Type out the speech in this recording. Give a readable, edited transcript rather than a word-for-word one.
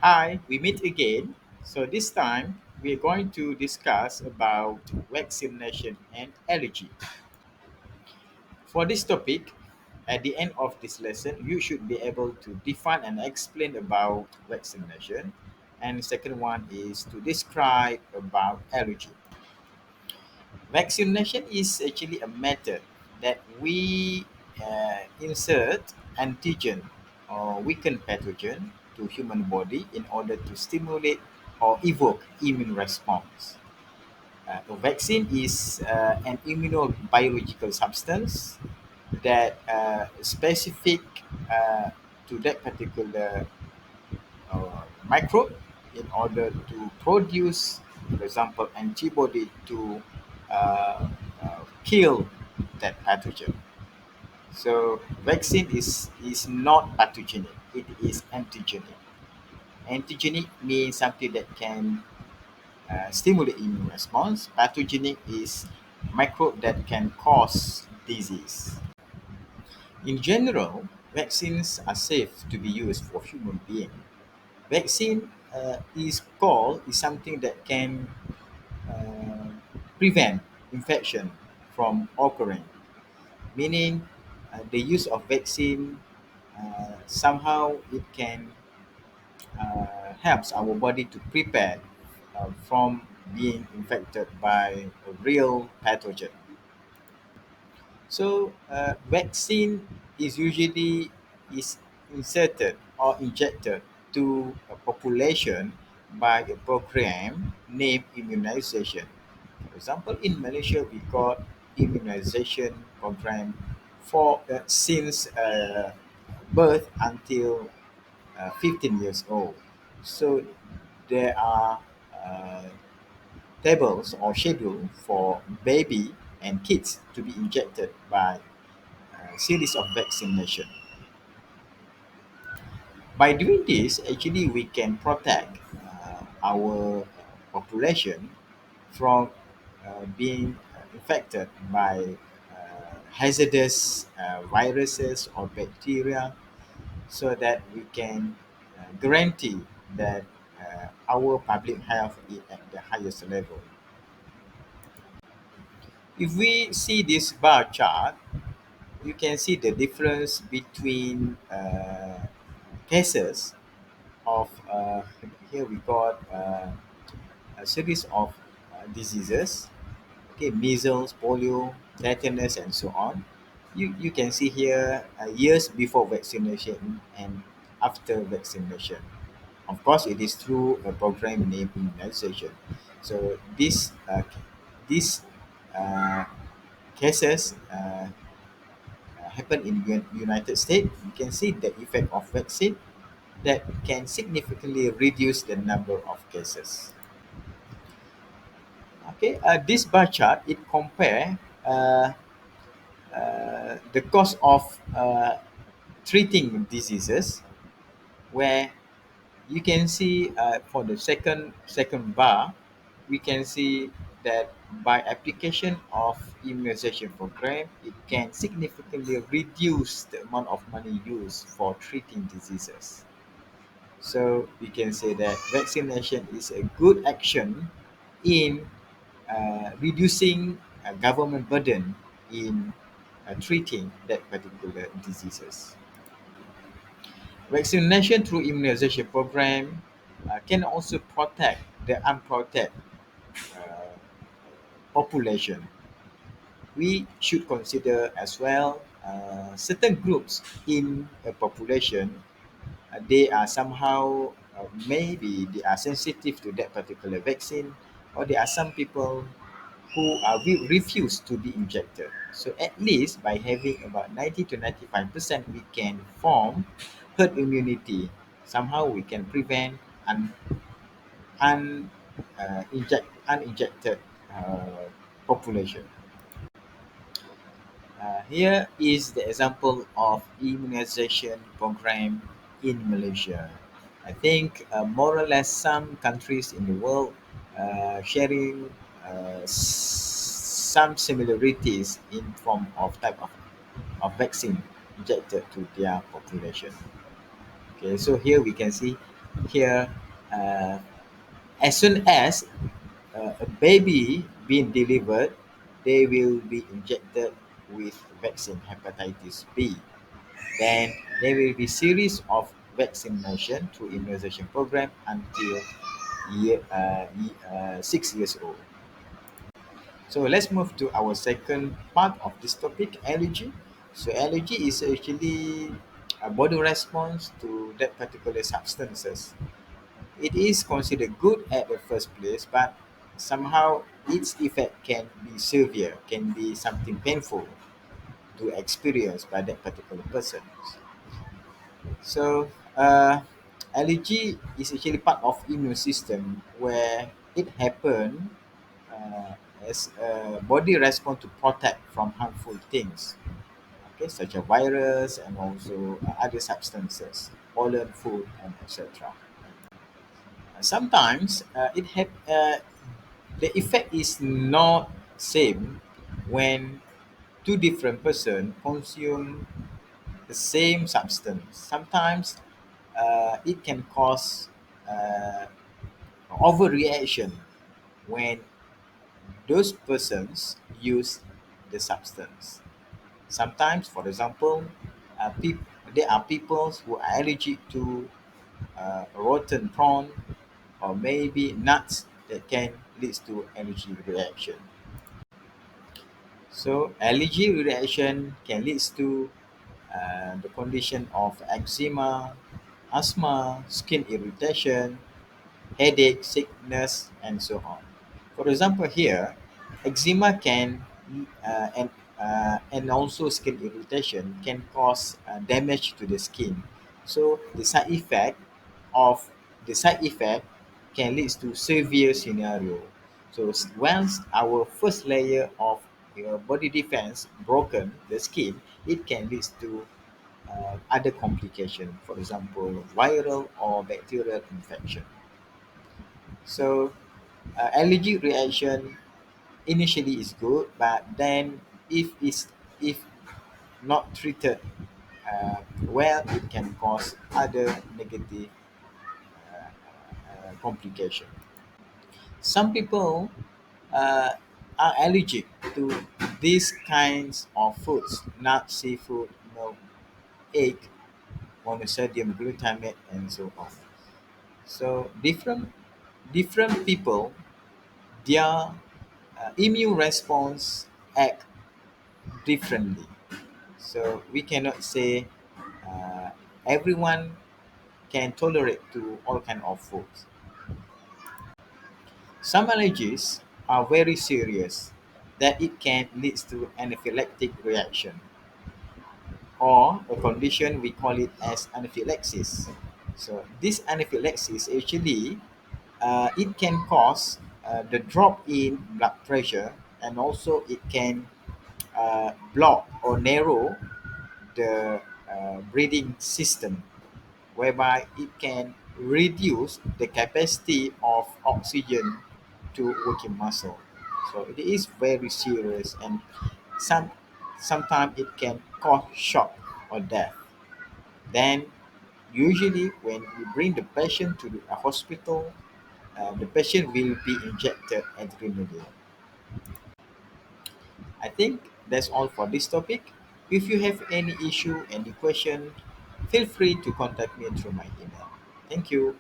Hi, we meet again. So this time we are going to discuss about vaccination and allergy. For this topic, at the end of this lesson, you should be able to define and explain about vaccination. And the second one is to describe about allergy. Vaccination is actually a method that we insert antigen or weaken pathogen to human body in order to stimulate or evoke immune response. A vaccine is an immunobiological substance that specific to that particular microbe in order to produce, for example, antibody to kill that pathogen. So vaccine is not pathogenic; it is antigenic. Antigenic means something that can stimulate immune response. Pathogenic is microbe that can cause disease. In general, vaccines are safe to be used for human being. Vaccine is something that can uh, prevent infection from occurring, meaning the use of vaccine somehow it can helps our body to prepare from being infected by a real pathogen. So vaccine is usually is inserted or injected to a population by a program named immunization. For example, in Malaysia, we got immunization program for since birth until 15 years old. So there are uh, tables or schedule for baby and kids to be injected by a series of vaccination. By doing this, actually we can protect our population from being infected by hazardous viruses or bacteria so that we can guarantee that our public health is at the highest level. If we see this bar chart, you can see the difference between cases of here we got a series of diseases, okay, measles, polio, tetanus, and so on. You can see here years before vaccination and after vaccination. Of course, it is through a program named immunization. So these uh, cases happen in United States. You can see the effect of vaccine that can significantly reduce the number of cases. Okay, this bar chart it compare the cost of treating diseases, where you can see for the second bar, we can see that by application of immunization program, it can significantly reduce the amount of money used for treating diseases. So we can say that vaccination is a good action in reducing government burden in treating that particular diseases. Vaccination through immunization program can also protect the unprotected uh, population. We should consider as well certain groups in a population. They are somehow maybe they are sensitive to that particular vaccine, or there are some people who refuse to be injected. So at least by having about 90 to 95%, we can form herd immunity. Somehow we can prevent uninjected population. Here is the example of immunization program in Malaysia. I think more or less some countries in the world sharing some similarities in form of type of vaccine injected to their population. Okay, so here we can see Here, uh, as soon as a baby being delivered, they will be injected with vaccine hepatitis B. Then there will be series of vaccination through immunization program until 6 years old. So let's move to our second part of this topic, allergy. So allergy is actually a body response to that particular substances. It is considered good at the first place, but somehow its effect can be severe, can be something painful to experience by that particular person. So, allergy is actually part of immune system where it happen uh, as a body response to protect from harmful things, okay, such as virus and also other substances, pollen, food, and etc. Sometimes the effect is not same when two different person consume the same substance. Sometimes it can cause uh, overreaction when those persons use the substance. Sometimes, for example, there are people who are allergic to rotten prawn or maybe nuts that can lead to allergy reaction. So allergy reaction can lead to the condition of eczema, asthma, skin irritation, headache, sickness, and so on. For example, here, eczema can and also skin irritation can cause damage to the skin. So of the side effect can lead to severe scenario. So once our first layer of your body defense broken, the skin, it can lead to other complication. For example, viral or bacterial infection. So allergy reaction initially is good, but then if not treated well, it can cause other negative complication. Some people uh, are allergic to these kinds of foods, not seafood, milk, egg, monosodium glutamate, and so on. So different people, their immune response act differently. So we cannot say uh, everyone can tolerate to all kind of foods. Some allergies are very serious that it can lead to anaphylactic reaction or a condition we call it as anaphylaxis. So this anaphylaxis actually it can cause the drop in blood pressure and also it can block or narrow the breathing system whereby it can reduce the capacity of oxygen to working muscle. So it is very serious and some sometimes it can cause shock or death. Then usually when we bring the patient to a hospital, the patient will be injected adrenaline. I think that's all for this topic. If you have any issue, any question, feel free to contact me through my email. Thank you.